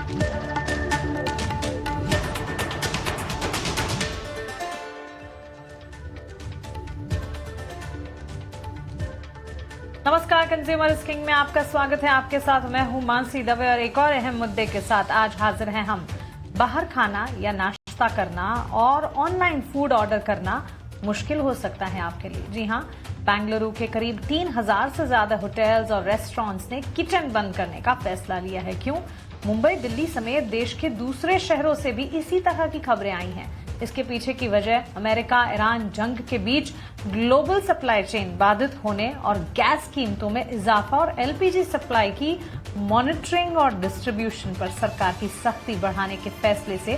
नमस्कार, consumer king में आपका स्वागत है। आपके साथ मैं हूं मानसी दवे और एक और अहम मुद्दे के साथ आज हाजिर हैं हम। बाहर खाना या नाश्ता करना और ऑनलाइन फूड ऑर्डर करना मुश्किल हो सकता है आपके लिए। जी हां, बेंगलुरु के करीब 3000 से ज्यादा होटल्स और रेस्टोरेंट्स ने किचन बंद करने का फैसला लिया है। क्यों? मुंबई, दिल्ली समेत देश के दूसरे शहरों से भी इसी तरह की खबरें आई हैं। इसके पीछे की वजह अमेरिका ईरान जंग के बीच ग्लोबल सप्लाई चेन बाधित होने और गैस कीमतों में इजाफा और एलपीजी सप्लाई की मॉनिटरिंग और डिस्ट्रीब्यूशन पर सरकार की सख्ती बढ़ाने के फैसले से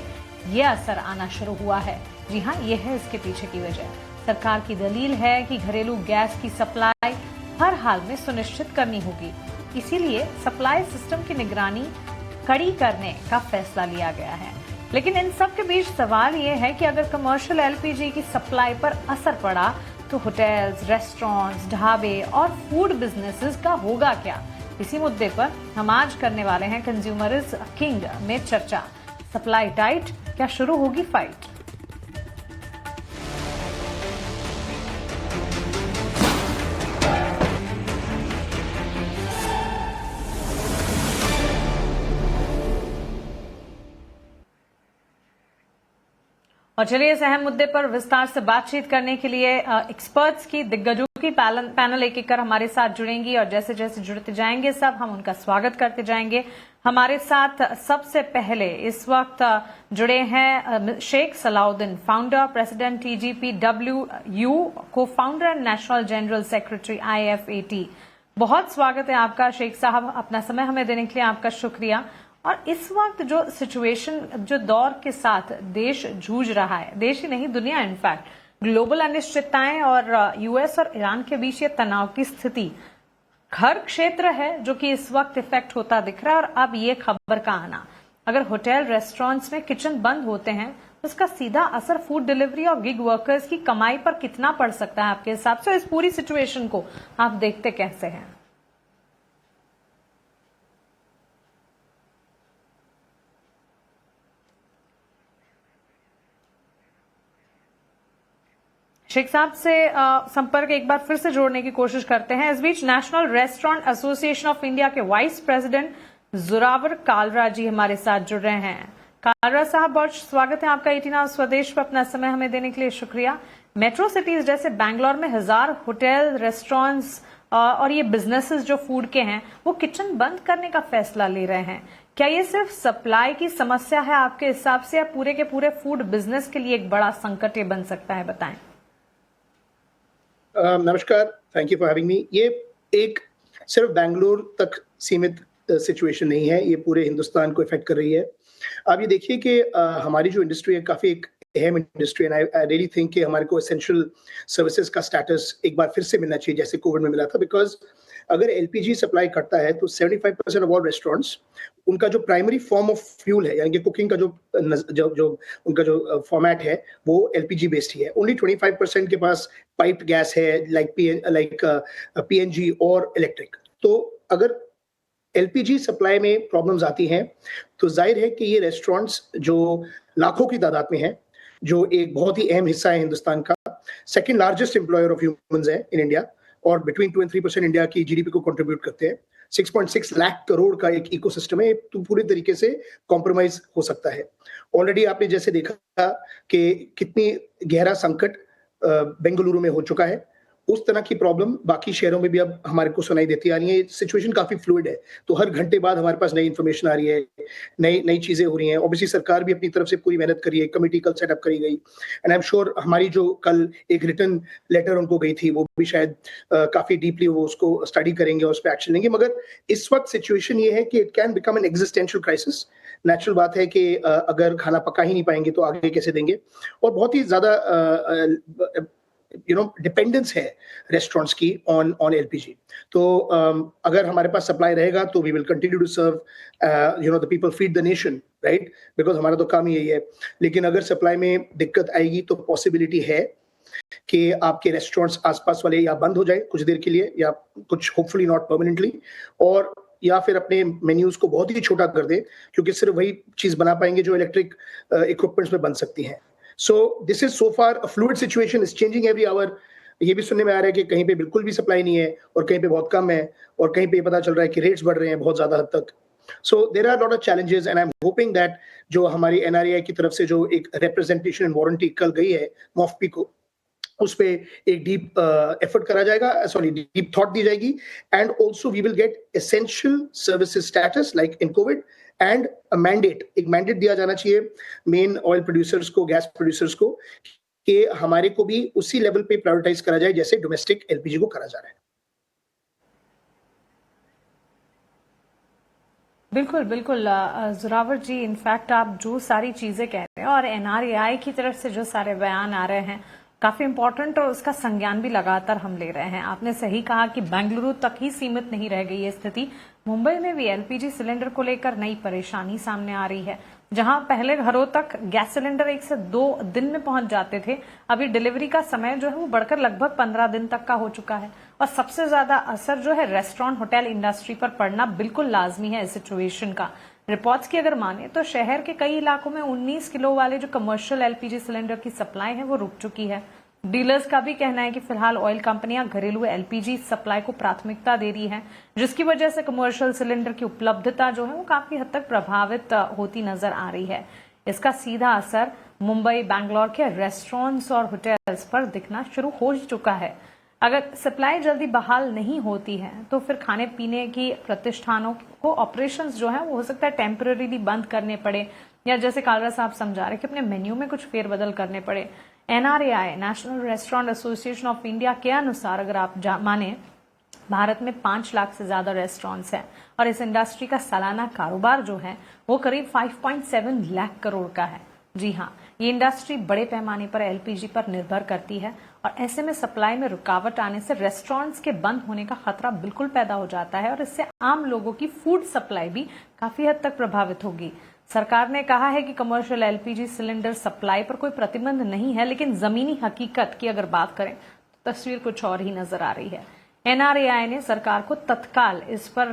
यह असर आना शुरू हुआ है। जी हां, यह है इसके पीछे की वजह। सरकार की दलील है कि घरेलू गैस की सप्लाई हर हाल में सुनिश्चित करनी होगी, इसीलिए सप्लाई सिस्टम की निगरानी कड़ी करने का फैसला लिया गया है। लेकिन इन सब के बीच सवाल ये है कि अगर कमर्शियल एलपीजी की सप्लाई पर असर पड़ा तो होटल्स, रेस्टोरेंट्स, ढाबे और फूड बिजनेसेस का होगा क्या? इसी मुद्दे पर हम आज करने वाले हैं कंज्यूमर किंग में चर्चा। सप्लाई टाइट, क्या शुरू होगी फाइट? और चलिए इस अहम मुद्दे पर विस्तार से बातचीत करने के लिए एक्सपर्ट्स की, दिग्गजों की पैनल एक एक कर हमारे साथ जुड़ेंगी और जैसे जैसे जुड़ते जाएंगे सब हम उनका स्वागत करते जाएंगे। हमारे साथ सबसे पहले इस वक्त जुड़े हैं Sheikh Salahuddin, founder, president TGPWU, cofounder and national general secretary IFAT। बहुत स्वागत है आपका शेख साहब, अपना समय हमें देने के लिए आपका शुक्रिया। और इस वक्त जो सिचुएशन, जो दौर के साथ देश जूझ रहा है, देश ही नहीं दुनिया, इनफैक्ट ग्लोबल अनिश्चितताएं और यूएस और ईरान के बीच ये तनाव की स्थिति हर क्षेत्र है जो कि इस वक्त इफेक्ट होता दिख रहा है। और अब ये खबर का आना, अगर होटल रेस्टोरेंट्स में किचन बंद होते हैं तो इसका सीधा असर फूड डिलीवरी और गिग वर्कर्स की कमाई पर कितना पड़ सकता है आपके हिसाब से? इस पूरी सिचुएशन को आप देखते कैसे हैं? शेख साहब से संपर्क एक बार फिर से जोड़ने की कोशिश करते हैं। इस बीच National Restaurant Association of India के वाइस प्रेसिडेंट जोरावर कालरा जी हमारे साथ जुड़ रहे हैं। कालरा साहब, बहुत स्वागत है आपका 18 आवर्स स्वदेश पर, अपना समय हमें देने के लिए शुक्रिया। मेट्रो सिटीज जैसे बैंगलोर में 1000 होटल, रेस्टोरेंट्स और ये बिजनेसेस जो फूड के हैं वो किचन बंद करने का फैसला ले रहे हैं। क्या ये सिर्फ सप्लाई की समस्या है आपके हिसाब से, या पूरे के पूरे फूड बिजनेस के लिए एक बड़ा संकट ये बन सकता है? बताएं। नमस्कार, thank you for having me. ये एक सिर्फ बैंगलोर तक सीमित सिचुएशन नहीं है, ये पूरे हिंदुस्तान को इफेक्ट कर रही है। आप ये देखिए कि हमारी जो इंडस्ट्री है काफी एक अहम इंडस्ट्री है। आई रियली थिंक कि हमारे को एसेंशियल सर्विसेज का स्टेटस एक बार फिर से मिलना चाहिए जैसे कोविड में मिला था। बिकॉज अगर एलपीजी सप्लाई करता है तो 75% ऑफ ऑल रेस्टोरेंट्स, उनका जो प्राइमरी फॉर्म ऑफ फ्यूल है, यानी कि कुकिंग का जो उनका जो फॉर्मेट है वो एलपीजी बेस्ड ही है। ओनली 25% के पास पाइप्ड गैस है, लाइक पीएनजी और इलेक्ट्रिक। तो अगर एलपीजी सप्लाई में प्रॉब्लम्स आती हैं तो जाहिर है कि ये रेस्टोरेंट्स जो लाखों की तादाद में है, जो एक बहुत ही अहम हिस्सा है हिंदुस्तान का, second largest employer of humans है इन इंडिया, और बिटवीन 2 and 3% इंडिया की जीडीपी को कंट्रीब्यूट करते हैं। 6.6 लाख करोड़ का एक इकोसिस्टम है, तो पूरी तरीके से कॉम्प्रोमाइज हो सकता है। ऑलरेडी आपने जैसे देखा कि कितनी गहरा संकट बेंगलुरु में हो चुका है, उस तरह की प्रॉब्लम बाकी शहरों में भी अब हमारे को सुनाई देती आ रही है। सिचुएशन काफी फ्लूइड है, तो हर घंटे बाद हमारे पास नई इन्फॉर्मेशन आ रही है, नई चीजें हो रही हैं। ऑब्वियसली सरकार भी अपनी तरफ से पूरी मेहनत कर रही है, कमेटी कल सेटअप करी गई, एंड आई एम श्योर हमारी जो कल एक रिटन लेटर उनको गई थी वो भी शायद काफी डीपली वो उसको स्टडी करेंगे और उस पर एक्शन लेंगे। मगर इस वक्त सिचुएशन ये है कि it can become an existential crisis. Natural बात है कि अगर खाना पका ही नहीं पाएंगे तो आगे कैसे देंगे, और बहुत ही ज्यादा डिपेंडेंस है रेस्टोरेंट्स की ऑन एलपीजी। तो अगर हमारे पास सप्लाई रहेगा तो we will continue to serve the people, feed the nation, right, because हमारा तो काम ही यही है। लेकिन अगर सप्लाई में दिक्कत आएगी तो पॉसिबिलिटी है कि आपके रेस्टोरेंट्स आसपास वाले या बंद हो जाए कुछ देर के लिए, या कुछ होपफुली नॉट परमानेंटली, और या फिर अपने मेन्यूज को बहुत ही छोटा कर दें, क्योंकि सिर्फ वही चीज बना पाएंगे जो इलेक्ट्रिक इक्विपमेंट्स में बन सकती हैं। So this is so far a fluid situation, is changing every hour. ये भी सुनने में आ रहा है कि कहीं पे बिल्कुल भी सप्लाई नहीं है और कहीं पे बहुत कम है, और कहीं पे पता चल रहा है कि रेट्स बढ़ रहे हैं बहुत ज्यादा हद तक। So there are lot of challenges and I am hoping that जो हमारी एनआरआई की तरफ से जो एक रिप्रेजेंटेशन एंड वारंटी कल गई है मॉफपी को, उस पे एक डीप एफर्ट करा जाएगा, सॉरी डीप थॉट दी जाएगी, and also we will get essential services status like in COVID, and एक मैंडेट दिया जाना चाहिए मेन ऑयल प्रोड्यूसर्स को, गैस प्रोड्यूसर्स को, कि हमारे को भी उसी लेवल पे प्रायोरिटाइज करा जाए जैसे डोमेस्टिक एलपीजी को करा जा रहा है। बिल्कुल बिल्कुल जोरावर जी, इनफैक्ट आप जो सारी चीजें कह रहे हैं और एनआरएआई की तरफ से जो सारे बयान आ रहे हैं काफी इंपॉर्टेंट, और उसका संज्ञान भी लगातार हम ले रहे हैं। आपने सही कहा कि बेंगलुरु तक ही सीमित नहीं रह गई ये स्थिति, मुंबई में भी एलपीजी सिलेंडर को लेकर नई परेशानी सामने आ रही है। जहां पहले घरों तक गैस सिलेंडर 1 से 2 दिन में पहुंच जाते थे, अभी डिलीवरी का समय जो है वो बढ़कर लगभग 15 दिन तक का हो चुका है। और सबसे ज्यादा असर जो है रेस्टोरेंट होटल इंडस्ट्री पर पड़ना बिल्कुल लाजमी है इस सिचुएशन का। रिपोर्ट्स की अगर माने तो शहर के कई इलाकों में 19 किलो वाले जो कमर्शियल एलपीजी सिलेंडर की सप्लाई है वो रुक चुकी है। डीलर्स का भी कहना है कि फिलहाल ऑयल कंपनियां घरेलू एलपीजी सप्लाई को प्राथमिकता दे रही हैं, जिसकी वजह से कमर्शियल सिलेंडर की उपलब्धता जो है वो काफी हद तक प्रभावित होती नजर आ रही है। इसका सीधा असर मुंबई, बैंगलोर के रेस्टोरेंट्स और होटल्स पर दिखना शुरू हो चुका है। अगर सप्लाई जल्दी बहाल नहीं होती है तो फिर खाने पीने की प्रतिष्ठानों को ऑपरेशंस जो है वो हो सकता है टेम्पररीली बंद करने पड़े, या जैसे कालरा साहब समझा रहे कि अपने मेन्यू में कुछ फेरबदल करने पड़े। NRAI, national Restaurant Association of India के अनुसार अगर आप माने, भारत में 5 लाख से ज्यादा रेस्टोरेंट्स हैं और इस इंडस्ट्री का सालाना कारोबार जो है वो करीब 5.7 लाख करोड़ का है। जी हाँ, ये इंडस्ट्री बड़े पैमाने पर एलपीजी पर निर्भर करती है, और ऐसे में सप्लाई में रुकावट आने से रेस्टोरेंट्स के बंद होने का खतरा बिल्कुल पैदा हो जाता है, और इससे आम लोगों की फूड सप्लाई भी काफी हद तक प्रभावित होगी। सरकार ने कहा है कि कमर्शियल एलपीजी सिलेंडर सप्लाई पर कोई प्रतिबंध नहीं है, लेकिन जमीनी हकीकत की अगर बात करें तो तस्वीर कुछ और ही नजर आ रही है। एनआरएआई ने सरकार को तत्काल इस पर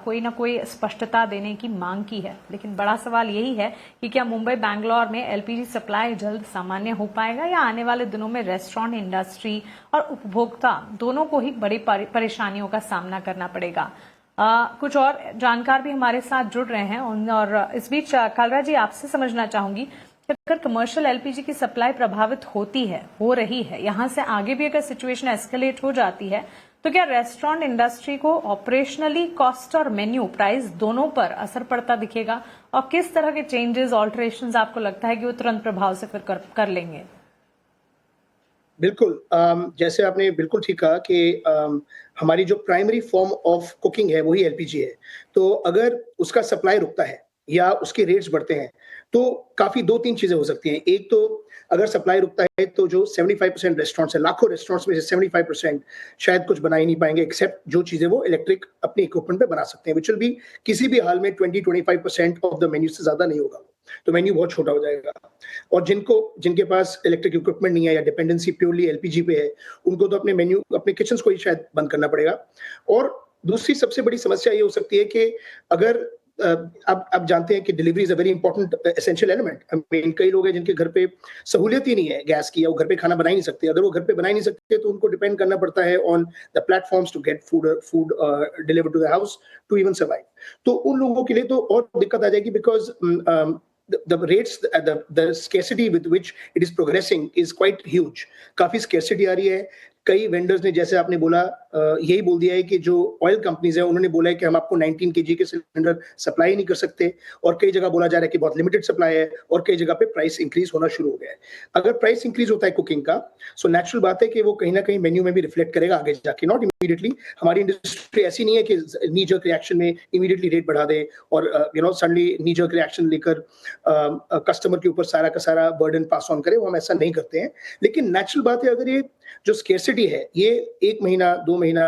कोई ना कोई स्पष्टता देने की मांग की है, लेकिन बड़ा सवाल यही है कि क्या मुंबई, बैंगलोर में एलपीजी सप्लाई जल्द सामान्य हो पाएगा, या आने वाले दिनों में रेस्टोरेंट इंडस्ट्री और उपभोक्ता दोनों को ही बड़ी परेशानियों का सामना करना पड़ेगा। कुछ और जानकार भी हमारे साथ जुड़ रहे हैं, और इस बीच कालरा जी, आपसे समझना चाहूंगी कि अगर कमर्शियल एलपीजी की सप्लाई प्रभावित हो रही है, यहां से आगे भी अगर सिचुएशन एस्केलेट हो जाती है, तो क्या रेस्टोरेंट इंडस्ट्री को ऑपरेशनली कॉस्ट और मेन्यू प्राइस दोनों पर असर पड़ता दिखेगा, और किस तरह के चेंजेस, ऑल्टरेशंस आपको लगता है कि वो तुरंत प्रभाव से फिर कर लेंगे? बिल्कुल, जैसे आपने बिल्कुल ठीक कहा कि हमारी जो प्राइमरी फॉर्म ऑफ कुकिंग है वही एलपीजी है। तो अगर उसका सप्लाई रुकता है या उसके रेट्स बढ़ते हैं, तो काफ़ी 2-3 चीज़ें हो सकती हैं। एक तो अगर सप्लाई रुकता है तो जो 75% रेस्टोरेंट्स हैं, लाखों रेस्टोरेंट्स में से 75% शायद कुछ बना ही नहीं पाएँगे, एक्सेप्ट जो चीज़ें वो इलेक्ट्रिक अपने इक्विपमेंट पे बना सकते हैं, व्हिच विल बी किसी भी हाल में 20-25% ऑफ द मेन्यू से ज़्यादा नहीं होगा। तो मेन्यू बहुत छोटा हो जाएगा। और जिनके पास इलेक्ट्रिक इक्विपमेंट नहीं है या डिपेंडेंसी प्योरली एलपीजी पे है, उनको तो अपने मेन्यू, अपने किचन्स को ही शायद बंद करना पड़ेगा। और दूसरी सबसे बड़ी समस्या ये हो सकती है कि अगर आप जानते हैं कि delivery is a very important essential element. I mean कई लोग हैं जिनके घर पे सहूलियत ही नहीं है गैस की, या वो घर पे खाना बना ही नहीं सकते। अगर वो घर पे बना ही नहीं सकते तो उनको डिपेंड करना पड़ता है on the platforms to get food delivered to the house to even survive. तो उन लोगों के लिए तो और दिक्कत आ जाएगी, because the rates, the scarcity with which it is progressing is quite huge. काफी scarcity आ रही है। कई वेंडर्स ने, जैसे आपने बोला, यही बोल दिया है कि जो ऑयल कंपनीज है उन्होंने बोला है कि हम आपको 19 केजी के सिलेंडर सप्लाई नहीं कर सकते, और कई जगह बोला जा रहा है कि बहुत लिमिटेड सप्लाई है, और कई जगह पे प्राइस इंक्रीज होना शुरू हो गया है। अगर प्राइस इंक्रीज होता है कुकिंग का, सो नेचुरल बात है कि वो कहीं ना कहीं मेन्यू में भी रिफ्लेक्ट करेगा आगे जाके, नॉट इमीडिएटली। हमारी इंडस्ट्री ऐसी नहीं है कि नी जर्क रिएक्शन में इमीडिएटली रेट बढ़ा दे और सडनली नी जर्क रिएक्शन लेकर कस्टमर के ऊपर सारा का सारा बर्डन पास ऑन करे, वो हम ऐसा नहीं करते हैं। लेकिन नेचुरल बात है, अगर ये जो स्केर्सिटी है ये 1 महीना, 2 महीना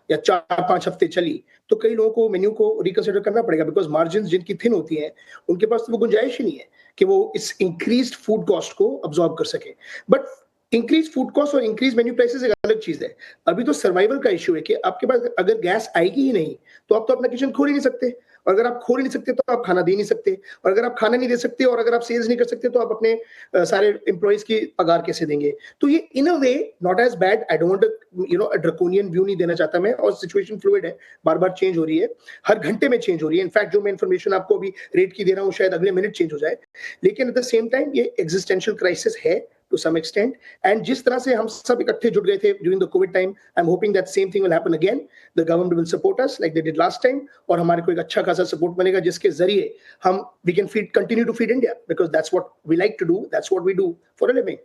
या 4-5 हफ्ते चली, तो कई लोगों को मेन्यू को रिकंसिडर करना पड़ेगा, बिकॉज मार्जिन जिनकी थिन होती है उनके पास तो वो गुंजाइश ही नहीं है कि वो इस इंक्रीज्ड फूड कॉस्ट को अब्सॉर्ब कर सके। बट इंक्रीज फूड कॉस्ट और इंक्रीज मेन्यू प्राइसेस एक अलग चीज है। अभी तो सर्वाइवल का इश्यू है कि आपके पास अगर गैस आएगी ही नहीं, तो आप तो अपना किचन खोल ही नहीं सकते, और अगर आप खोल ही नहीं सकते तो आप खाना दे नहीं सकते, और अगर आप खाना नहीं दे सकते और अगर आप सेल्स नहीं कर सकते तो आप अपने सारे एम्प्लॉइज की पगार कैसे देंगे? तो ये in a way not as bad. I don't a draconian view नहीं देना चाहता मैं, और सिचुएशन फ्लूइड है, बार-बार चेंज हो रही है, हर घंटे में चेंज हो रही है। इनफैक्ट जो मैं इन्फॉर्मेशन आपको अभी रेट की दे रहा हूँ शायद अगले मिनट चेंज हो जाए। लेकिन एट द सेम टाइम ये एक्जिस्टेंशियल क्राइसिस है to some extent, and जिस तरह से हम सब इकट्ठे जुट गए थे during the COVID time, I'm hoping that same thing will happen again. The government will support us like they did last time, और हमारे को एक अच्छा खासा सपोर्ट मिलेगा जिसके जरिए हम we can continue to feed India, because that's what we like to do, that's what we do for a living.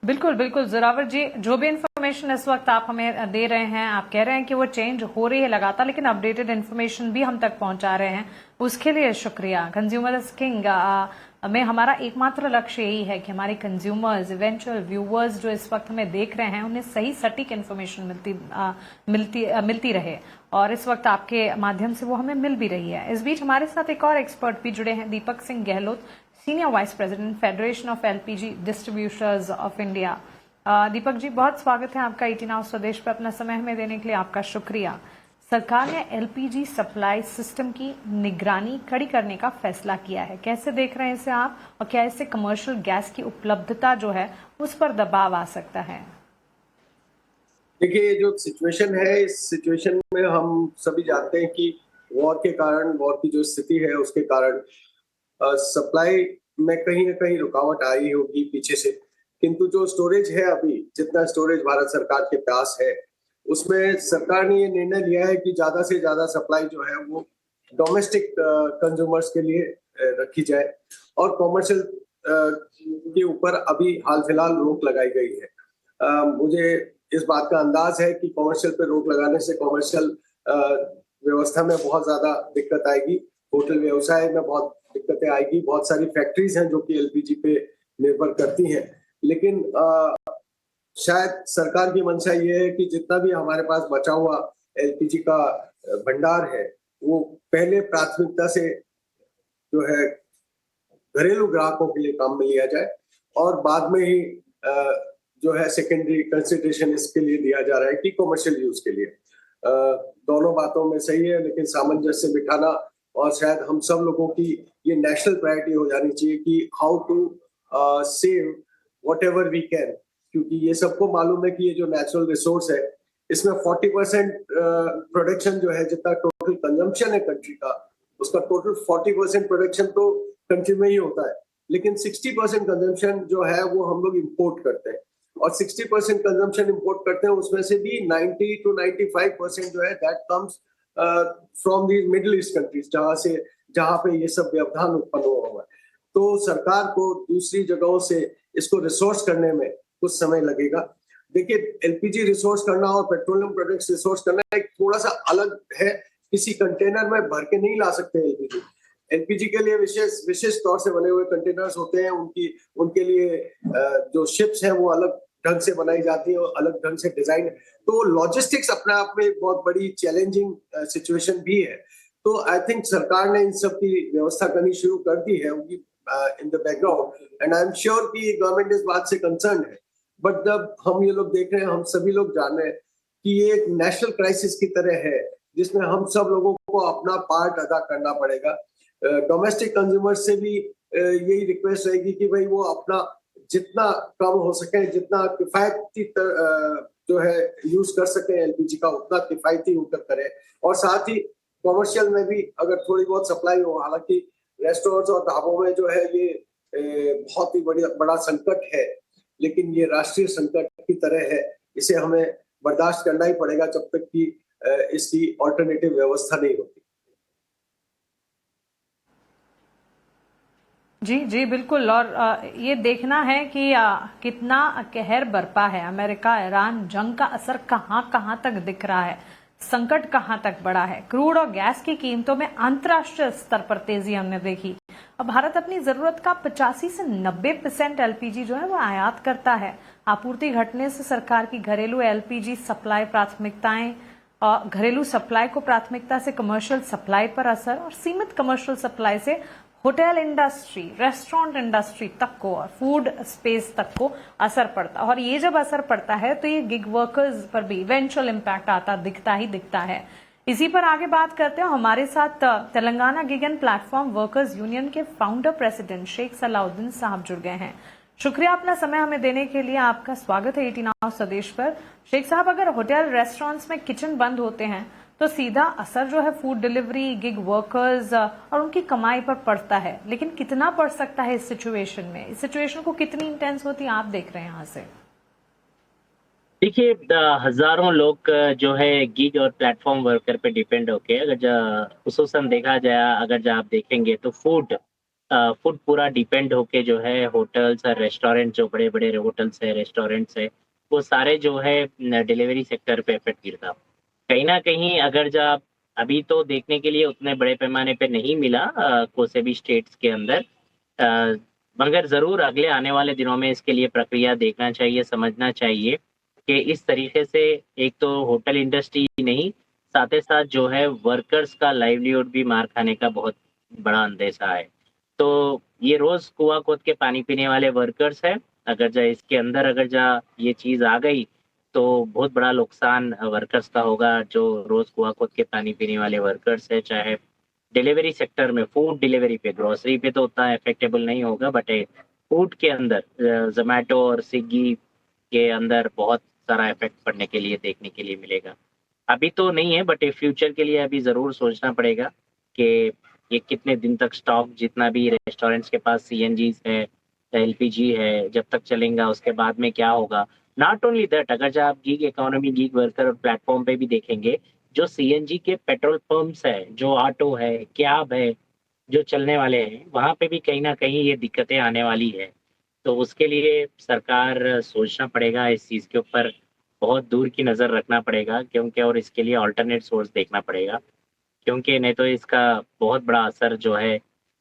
बिल्कुल बिल्कुल जोरावर जी, जो भी इन्फॉर्मेशन इस वक्त आप हमें दे रहे हैं, आप कह रहे हैं कि वो चेंज हो रही है लगातार, लेकिन अपडेटेड इन्फॉर्मेशन भी हम तक पहुंचा रहे हैं, उसके लिए शुक्रिया। कंज्यूमर इज किंग में हमारा एकमात्र लक्ष्य यही है कि हमारे कंज्यूमर्स, इवेंचुअल व्यूअर्स जो इस वक्त हमें देख रहे हैं, उन्हें सही सटीक इन्फॉर्मेशन मिलती रहे, और इस वक्त आपके माध्यम से वो हमें मिल भी रही है। इस बीच हमारे साथ एक और एक्सपर्ट भी जुड़े हैं, Deepak Singh Gehlot, senior vice president Federation of LPG Distributors of India. Deepak ji, बहुत स्वागत है आपका ईटी नाउ स्वदेश पर, अपना समय हमें देने के लिए आपका शुक्रिया। सरकार ने एलपीजी सप्लाई सिस्टम की निगरानी कड़ी करने का फैसला किया है, कैसे देख रहे हैं इसे आप, और क्या इससे कमर्शियल गैस की उपलब्धता जो है उस पर दबाव आ सकता है? देखिए, ये जो सिचुएशन है, इस सिचुएशन में हम सभी जानते हैं कि वॉर के कारण, वॉर की जो स्थिति है उसके कारण सप्लाई में कहीं ना कहीं रुकावट आई होगी पीछे से, किंतु जो स्टोरेज है, अभी जितना स्टोरेज भारत सरकार के पास है, उसमें सरकार ने ये निर्णय लिया है कि ज्यादा से ज्यादा सप्लाई जो है वो डोमेस्टिक कंज्यूमर्स के लिए रखी जाए, और कॉमर्शियल के ऊपर अभी हाल फिलहाल रोक लगाई गई है। मुझे इस बात का अंदाज है कि कॉमर्शियल पे रोक लगाने से कॉमर्शियल व्यवस्था में बहुत ज्यादा दिक्कत आएगी, होटल व्यवसाय में बहुत दिक्कतें आएगी, बहुत सारी फैक्ट्रीज हैं जो कि एलपीजी पे निर्भर करती हैं। लेकिन शायद सरकार की मंशा ये है कि जितना भी हमारे पास बचा हुआ एलपीजी का भंडार है, वो पहले प्राथमिकता से जो है घरेलू ग्राहकों के लिए काम में लिया जाए, और बाद में ही जो है सेकेंडरी कंसिडरेशन इसके लिए दिया जा रहा है कि कमर्शियल यूज के लिए। दोनों बातों में सही है, लेकिन सामंजस्य बिठाना, और शायद हम सब लोगों की ये नेशनल प्रायोरिटी हो जानी चाहिए कि how to save whatever we can, क्योंकि ये सबको मालूम है कि ये जो नेचुरल रिसोर्स है, इसमें 40% प्रोडक्शन जो है, जितना टोटल कंजम्पशन है कंट्री का, उसका टोटल 40% प्रोडक्शन तो कंट्री में ही होता है, लेकिन 60% कंजम्पशन जो है वो हम लोग इंपोर्ट करते हैं, और 60% कंजम्पशन इंपोर्ट करते हैं, उसमें से भी 90 to 95% जो है that comes from the middle east countries, जहां पे ये सब व्यवधान उत्पन्न हुआ है। तो सरकार को दूसरी जगहों से इसको रिसोर्स करने में कुछ समय लगेगा। देखिए, एलपीजी रिसोर्स करना और पेट्रोलियम प्रोडक्ट्स रिसोर्स करना एक थोड़ा सा अलग है, किसी कंटेनर में भर के नहीं ला सकते एलपीजी। एलपीजी के लिए विशेष तौर से बने हुए कंटेनर्स होते हैं, उनके लिए जो शिप्स हैं वो अलग ढंग से बनाई जाती है और अलग ढंग से डिजाइन। तो लॉजिस्टिक्स अपने आप में एक बहुत बड़ी चैलेंजिंग सिचुएशन भी है। तो आई थिंक सरकार ने इन सब की व्यवस्था करनी शुरू कर दी है in the background, and I am sure कि गवर्नमेंट इस बात से कंसर्न है। बट जब हम ये लोग देख रहे हैं, हम सभी लोग जान रहे हैं कि ये एक नेशनल क्राइसिस की तरह है, जिसमें हम सब लोगों को अपना पार्ट अदा करना पड़ेगा। डोमेस्टिक कंज्यूमर्स से भी यही रिक्वेस्ट रहेगी कि भाई वो अपना जितना कम हो सके, जितना किफायती जो है यूज कर सके एलपीजी का, उतना किफायती होकर करें, और साथ ही कॉमर्शियल में भी अगर थोड़ी बहुत सप्लाई हो। हालांकि रेस्टोरेंट्स और ढाबों में जो है ये बहुत ही बड़ा संकट है, लेकिन ये राष्ट्रीय संकट की तरह है, इसे हमें बर्दाश्त करना ही पड़ेगा जब तक कि इसकी ऑल्टरनेटिव व्यवस्था नहीं होती। जी जी बिल्कुल, और ये देखना है कि कितना कहर बरपा है। अमेरिका ईरान जंग का असर कहाँ तक दिख रहा है, संकट कहाँ तक बढ़ा है। क्रूड और गैस की कीमतों में अंतर्राष्ट्रीय स्तर पर तेजी हमने देखी। अब भारत अपनी जरूरत का 85 से 90% एलपीजी जो है वो आयात करता है। आपूर्ति घटने से सरकार की घरेलू एलपीजी सप्लाई प्राथमिकताएं, घरेलू सप्लाई को प्राथमिकता से कमर्शियल सप्लाई पर असर, और सीमित कमर्शियल सप्लाई से होटल इंडस्ट्री, रेस्टोरेंट इंडस्ट्री तक को और फूड स्पेस तक को असर पड़ता है। और ये जब असर पड़ता है तो ये गिग वर्कर्स पर भी इवेंचुअल इम्पैक्ट आता दिखता है। इसी पर आगे बात करते हैं। हमारे साथ Telangana gig and platform workers union के फाउंडर प्रेसिडेंट शेख सलाउद्दीन साहब जुड़ गए हैं। शुक्रिया अपना समय हमें देने के लिए। आपका स्वागत है 18 Hours स्वदेश पर। शेख साहब, अगर होटल रेस्टोरेंट्स में किचन बंद होते हैं तो सीधा असर जो है फूड डिलीवरी, गिग वर्कर्स और उनकी कमाई पर पड़ता है, लेकिन कितना पड़ सकता है इस सिचुएशन में? इस सिचुएशन को कितनी इंटेंस होती है आप देख रहे हैं यहाँ से? देखिए, हजारों लोग जो है गिग और प्लेटफॉर्म वर्कर पे डिपेंड होके, अगर खुसूसन देखा जाए, अगर आप देखेंगे तो फूड पूरा डिपेंड होके जो है होटल्स और रेस्टोरेंट, जो बड़े बड़े होटल्स है, रेस्टोरेंट्स है, वो सारे जो है डिलीवरी सेक्टर पे इफेक्ट गिरता। कहीं ना कहीं अगर जो आप अभी तो देखने के लिए उतने बड़े पैमाने पे नहीं मिला कोई भी स्टेट्स के अंदर, मगर ज़रूर अगले आने वाले दिनों में इसके लिए प्रक्रिया देखना चाहिए, समझना चाहिए कि इस तरीके से एक तो होटल इंडस्ट्री नहीं, साथ ही साथ जो है वर्कर्स का लाइवलीहुड भी मार खाने का बहुत बड़ा अंदेशा है। तो ये रोज़ कुआं खोद के पानी पीने वाले वर्कर्स हैं, अगर जा इसके अंदर अगर जा ये चीज़ आ गई तो बहुत बड़ा नुकसान वर्कर्स का होगा, जो रोज़ कुआं खोद के पानी पीने वाले वर्कर्स है, चाहे डिलीवरी सेक्टर में, फूड डिलीवरी पे, ग्रोसरी पे तो उतना इफेक्टेबल नहीं होगा, बट फूड के अंदर जोमेटो और स्विगी के अंदर बहुत सारा इफेक्ट पड़ने के लिए देखने के लिए मिलेगा। अभी तो नहीं है, बट फ्यूचर के लिए अभी ज़रूर सोचना पड़ेगा कि ये कितने दिन तक स्टॉक, जितना भी रेस्टोरेंट्स के पास सीएनजी है, एलपीजी है, जब तक चलेगा उसके बाद में क्या होगा। नॉट ओनली दैट, अगर जब आप गीग इकोनॉमी, गीग वर्कर और प्लेटफॉर्म पे भी देखेंगे, जो सीएनजी के पेट्रोल पंप्स है, जो ऑटो है, कैब है, जो चलने वाले हैं, वहाँ पे भी कहीं ना कहीं ये दिक्कतें आने वाली है। तो उसके लिए सरकार सोचना पड़ेगा, इस चीज़ के ऊपर बहुत दूर की नज़र रखना पड़ेगा, क्योंकि और इसके लिए अल्टरनेट सोर्स देखना पड़ेगा, क्योंकि नहीं तो इसका बहुत बड़ा असर जो है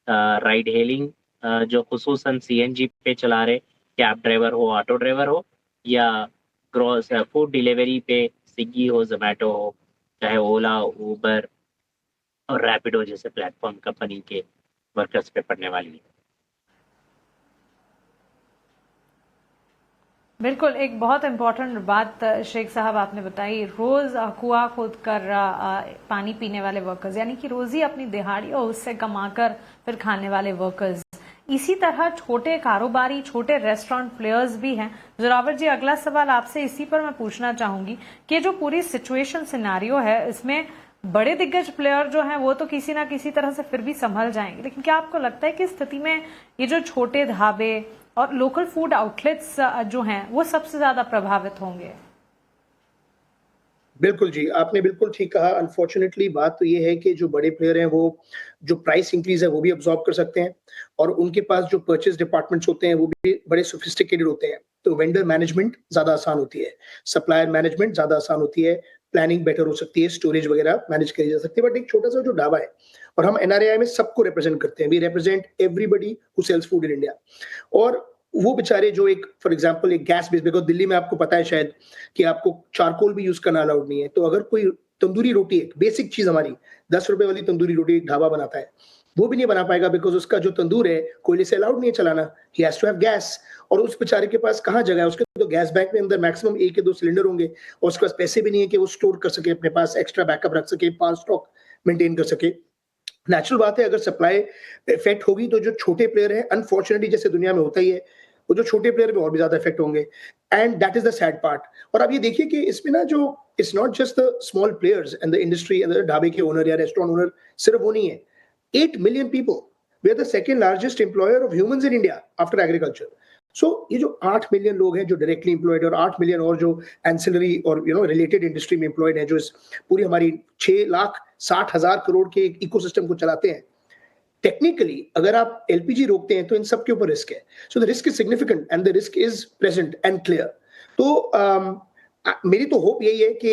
राइड हेलिंग, जो खुसूसन सीएनजी पे चला रहे, कैब ड्राइवर हो, ऑटो ड्राइवर हो, या ग्रॉस फूड डिलीवरी पे स्विगी हो, जोमेटो हो, चाहे ओला, उबर और रैपिडो जैसे प्लेटफॉर्म कंपनी के वर्कर्स पे पड़ने वाली है। बिल्कुल, एक बहुत इम्पोर्टेंट बात शेख साहब आपने बताई। रोज कुआं खोद कर पानी पीने वाले वर्कर्स, यानी कि रोज ही अपनी दिहाड़ी और उससे कमाकर फिर खाने वाले वर्कर्स। इसी तरह छोटे कारोबारी, छोटे रेस्टोरेंट प्लेयर्स भी हैं। जोरावर जी, अगला सवाल आपसे इसी पर मैं पूछना चाहूंगी कि जो पूरी सिचुएशन सिनारियो है, इसमें बड़े दिग्गज प्लेयर जो हैं वो तो किसी ना किसी तरह से फिर भी संभल जाएंगे, लेकिन क्या आपको लगता है कि इस स्थिति में ये जो छोटे ढाबे और लोकल फूड आउटलेट्स जो हैं वो सबसे ज्यादा प्रभावित होंगे? बिल्कुल जी, आपने बिल्कुल ठीक कहा। अनफॉर्चुनेटली बात तो ये है कि जो बड़े प्लेयर हैं वो जो प्राइस इंक्रीज है वो भी अब्सॉर्ब कर सकते हैं, और उनके पास जो परचेज डिपार्टमेंट्स होते हैं वो भी बड़े सोफिस्टिकेटेड होते हैं। तो वेंडर मैनेजमेंट ज़्यादा आसान होती है, सप्लायर मैनेजमेंट ज़्यादा आसान होती है, प्लानिंग बेटर हो सकती है, स्टोरेज वगैरह मैनेज करी जा सकती है। बट एक छोटा-सा जो ढाबा है, और हम एनआरआई में सबको रिप्रेजेंट करते हैं, we represent everybody who sells food in India. और वो बेचारे जो एक फॉर एग्जांपल एक गैस बेस, बिकॉज़ दिल्ली में आपको पता है शायद कि आपको चारकोल भी यूज़ करना अलाउड नहीं है। तो अगर कोई तंदूरी रोटी, एक बेसिक चीज़ हमारी ₹10 वाली तंदूरी रोटी एक ढाबा बनाता है, वो भी नहीं बना पाएगा, बिकॉज़ उसका जो तंदूर है कोयले से अलाउड नहीं है चलाना, he has to have gas. और उस बेचारे के पास कहाँ जगह है? उसके तो गैस बैंक में अंदर मैक्सिमम 1 या 2 सिलेंडर होंगे, और उसके पास पैसे भी नहीं है कि वो स्टोर कर सके, अपने पास एक्स्ट्रा बैकअप रख सके, 5 स्टॉक मेंटेन कर सके। नेचुरल बात है, अगर सप्लाई इफेक्ट होगी तो जो छोटे प्लेयर हैं, अनफॉर्चुनेटली जैसे दुनिया में होता ही है, वो जो छोटे प्लेयर में और भी ज्यादा इफेक्ट होंगे, and that is the sad part. और अब ये देखिए कि इसमें ना जो it's not just the small players and the industry and the ढाबे के ओनर या रेस्टोरेंट ओनर, सिर्फ वो नहीं है। 8 million people, we are the second largest employer of humans in India after agriculture. So ये जो 8 मिलियन लोग हैं जो डायरेक्टली एम्प्लॉयड, और 8 मिलियन और जो एंसिलरी और रिलेटेड इंडस्ट्री में एम्प्लॉयड हैं, जो इस पूरी हमारी 6,60,000 करोड़ के इकोसिस्टम को चलाते हैं। टेक्निकली अगर आप एलपीजी रोकते हैं तो इन सब के ऊपर रिस्क है। So the risk is significant and the risk is present and clear. तो मेरी तो होप यही है कि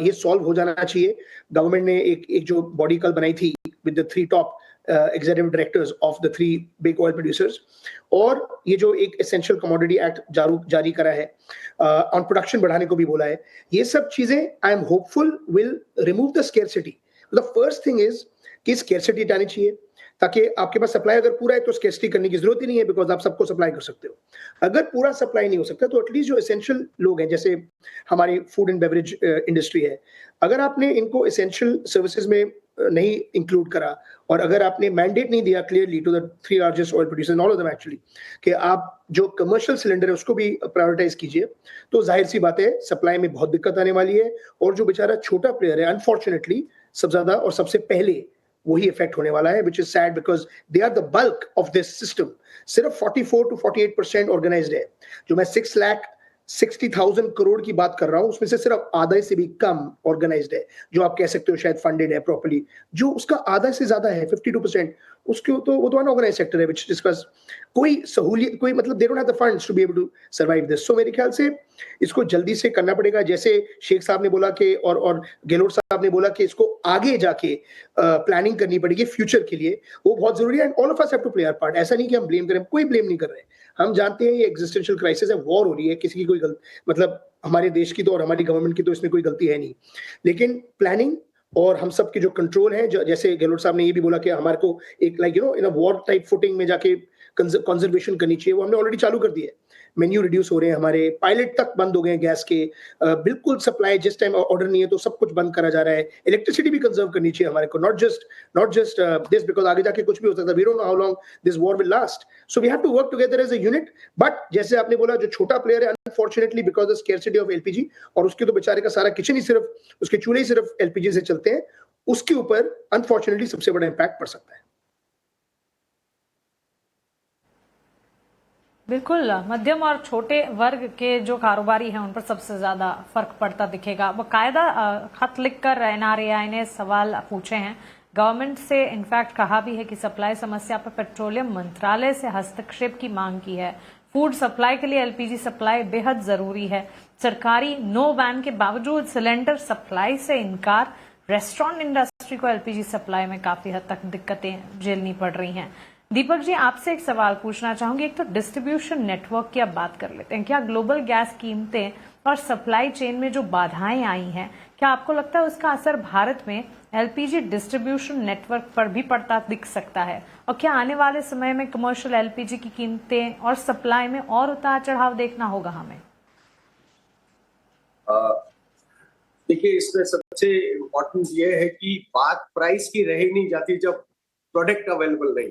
ये सॉल्व हो जाना चाहिए। गवर्नमेंट ने एक जो बॉडी कल बनाई थी with the 3 top executive directors of the 3 big oil producers, और ये जो एक एसेंशियल कमोडिटी एक्ट जारी करा है, ऑन प्रोडक्शन बढ़ाने को भी बोला है, ये सब चीजें I am hopeful will remove the scarcity. The first thing is कि स्केर्सिटी हटानी चाहिए। ताकि आपके पास सप्लाई अगर पूरा है तो स्केर्सिटी करने की जरूरत ही नहीं है, बिकॉज आप सबको सप्लाई कर सकते हो। अगर पूरा सप्लाई नहीं हो सकता तो एटलीस्ट जो एसेंशियल लोग हैं, जैसे हमारी फूड एंड बेवरेज इंडस्ट्री है, अगर आपने इनको एसेंशियल सर्विसेज में नहीं इंक्लूड करा, और अगर आपने मैंडेट नहीं दिया clearly to the 3 largest oil producers, all of them actually, कि आप जो कमर्शियल सिलेंडर है उसको भी प्रायोरिटाइज कीजिए, तो जाहिर सी बात है सप्लाई में बहुत दिक्कत आने वाली है। और जो बेचारा छोटा प्लेयर है, अनफॉर्चुनेटली सबसे ज्यादा और सबसे पहले वही इफेक्ट होने वाला है, which is sad because they are the bulk of this system. सिर्फ 44 to 48% ऑर्गेनाइज्ड है। जो मैं 6,60,000 करोड़ की बात कर रहा हूं, उसमें से सिर्फ आधे से भी कम ऑर्गेनाइज्ड है, जो आप कह सकते हो शायद फंडेड है प्रॉपर्ली। जो उसका आधा से ज्यादा है 52%, उसके तो वो तो अनऑर्गेनाइज्ड सेक्टर है, विच जिसका कोई सहूलियत, कोई मतलब they don't have the funds to be able to survive this. So मेरे ख्याल से इसको जल्दी से करना पड़ेगा, जैसे शेख साहब ने बोला कि और गहलोत साहब ने बोला कि इसको आगे जाके प्लानिंग करनी पड़ेगी फ्यूचर के लिए, वो बहुत जरूरी है। And all of us have to play our part. ऐसा नहीं कि हम ब्लेम करें, कोई ब्लेम नहीं कर रहे हैं। हम जानते हैं ये एग्जिस्टेंशियल क्राइसिस है, वॉर हो रही है, किसी की कोई मतलब हमारे देश की तो और हमारी गवर्नमेंट की तो इसमें कोई गलती है नहीं, लेकिन प्लानिंग और हम सब के जो कंट्रोल है, जैसे गहलोत साहब ने ये भी बोला कि हमारे को एक like in a war type footing में जाके कंजर्वेशन करनी चाहिए, वो हमने ऑलरेडी चालू कर दी है। मेन्यू रिड्यूस हो रहे हैं, हमारे पायलट तक बंद हो गए हैं गैस के, बिल्कुल सप्लाई जिस टाइम ऑर्डर नहीं है तो सब कुछ बंद करा जा रहा है। इलेक्ट्रिसिटी भी कंजर्व करनी चाहिए हमारे को, नॉट जस्ट दिस, बिकॉज आगे जाके कुछ भी हो सकता है। We don't know how long this war will last, so we have to work together as a unit. But जैसे आपने बोला, जो छोटा प्लेयर है, unfortunately because of scarcity of LPG, और उसके तो बेचारे का सारा किचन ही सिर्फ, उसके चूल्हे ही सिर्फ एलपीजी से चलते हैं, उसके ऊपर अनफॉर्चुनेटली सबसे बड़ा इंपैक्ट पड़ सकता है। बिल्कुल, मध्यम और छोटे वर्ग के जो कारोबारी हैं उन पर सबसे ज्यादा फर्क पड़ता दिखेगा। बाकायदा खत लिखकर एनआरएआई ने सवाल पूछे हैं, गवर्नमेंट से इनफैक्ट कहा भी है कि सप्लाई समस्या पर पेट्रोलियम मंत्रालय से हस्तक्षेप की मांग की है। फूड सप्लाई के लिए एलपीजी सप्लाई बेहद जरूरी है। सरकारी नो बैन के बावजूद सिलेंडर सप्लाई से इनकार। रेस्टोरेंट इंडस्ट्री को एलपीजी सप्लाई में काफी हद तक दिक्कतें झेलनी पड़ रही हैं। दीपक जी, आपसे एक सवाल पूछना चाहूंगी। एक तो डिस्ट्रीब्यूशन नेटवर्क की आप बात कर लेते हैं, क्या ग्लोबल गैस कीमतें और सप्लाई चेन में जो बाधाएं आई हैं, क्या आपको लगता है उसका असर भारत में एलपीजी डिस्ट्रीब्यूशन नेटवर्क पर भी पड़ता दिख सकता है? और क्या आने वाले समय में कमर्शियल एलपीजी की कीमतें और सप्लाई में और उतार चढ़ाव देखना होगा हमें? देखिए, इसमें सबसे इम्पोर्टेंट ये है कि बात प्राइस की रह नहीं जाती जब प्रोडक्ट अवेलेबल नहीं।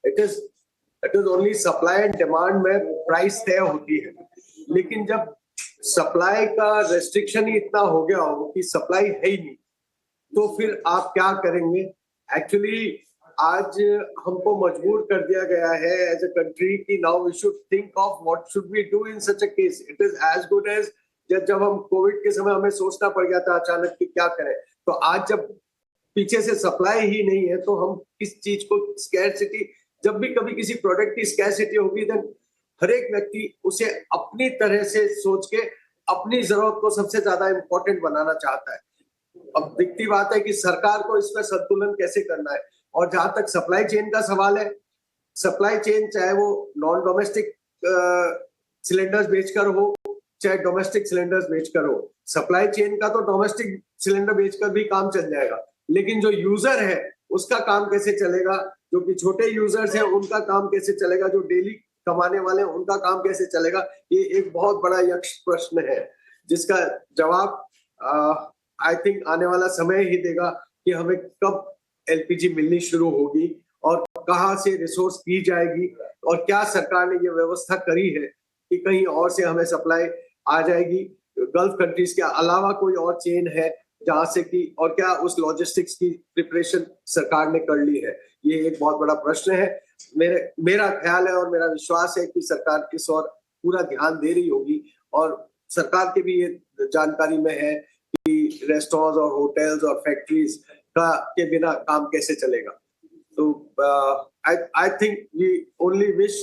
It is only supply and demand में प्राइस तय होती है, लेकिन जब सप्लाई का रेस्ट्रिक्शन ही इतना हो गया हो कि सप्लाई है ही नहीं, तो फिर आप क्या करेंगे? एक्चुअली आज हमको मजबूर कर दिया गया है एज अ कंट्री कि now we should think of what should we do in such a case. It is as good as जब हम कोविड के समय हमें सोचना पड़ गया था अचानक कि क्या करें। तो आज जब पीछे से सप्लाई ही नहीं है तो हम किस चीज को स्कैरसिटी, जब भी कभी किसी प्रोडक्ट की स्कैरसिटी होगी देन हर एक व्यक्ति उसे अपनी तरह से सोच के अपनी जरूरत को सबसे ज्यादा इंपॉर्टेंट बनाना चाहता है। अब दिखती बात है कि सरकार को इसमें संतुलन कैसे करना है। और जहां तक सप्लाई चेन का सवाल है, सप्लाई चेन चाहे वो नॉन डोमेस्टिक सिलेंडर्स बेचकर हो चाहे डोमेस्टिक सिलेंडर्स बेचकर हो, सप्लाई चेन का तो डोमेस्टिक सिलेंडर बेचकर भी काम चल जाएगा, लेकिन जो यूजर है उसका काम कैसे चलेगा? जो कि छोटे यूजर्स हैं उनका काम कैसे चलेगा? जो डेली कमाने वाले हैं उनका काम कैसे चलेगा? ये एक बहुत बड़ा यक्ष प्रश्न है जिसका जवाब आई थिंक आने वाला समय ही देगा कि हमें कब एलपीजी मिलनी शुरू होगी और कहां से रिसोर्स की जाएगी, और क्या सरकार ने ये व्यवस्था करी है कि कहीं और से हमें सप्लाई आ जाएगी। गल्फ कंट्रीज के अलावा कोई और चेन है जहां से कि, और क्या उस लॉजिस्टिक्स की प्रिपरेशन सरकार ने कर ली है? ये एक बहुत बड़ा प्रश्न है। मेरा ख्याल है और मेरा विश्वास है कि सरकार इस ओर पूरा ध्यान दे रही होगी, और सरकार के भी ये जानकारी में है कि रेस्टोरेंट्स और होटल्स और फैक्ट्रीज का के बिना काम कैसे चलेगा। तो I think we only wish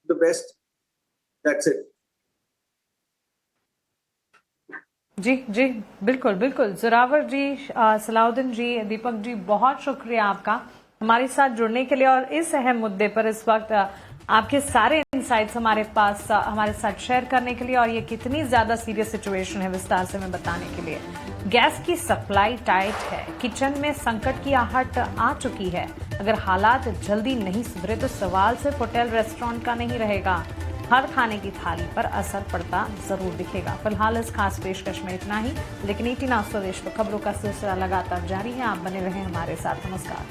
the best, that's it. जी जी, बिल्कुल बिल्कुल। जोरावर जी, सलाउद्दीन जी, दीपक जी, बहुत शुक्रिया आपका हमारे साथ जुड़ने के लिए और इस अहम मुद्दे पर इस वक्त आपके सारे इनसाइट्स हमारे पास हमारे साथ शेयर करने के लिए और ये कितनी ज्यादा सीरियस सिचुएशन है विस्तार से मैं बताने के लिए। गैस की सप्लाई टाइट है, किचन में संकट की आहट आ चुकी है। अगर हालात जल्दी नहीं सुधरे तो सवाल सिर्फ होटल रेस्टोरेंट का नहीं रहेगा, हर खाने की थाली पर असर पड़ता जरूर दिखेगा। फिलहाल इस खास पेशकश में इतना ही, लेकिन 18 आज स्वदेश पर खबरों का सिलसिला लगातार जारी है। आप बने रहें हमारे साथ। नमस्कार।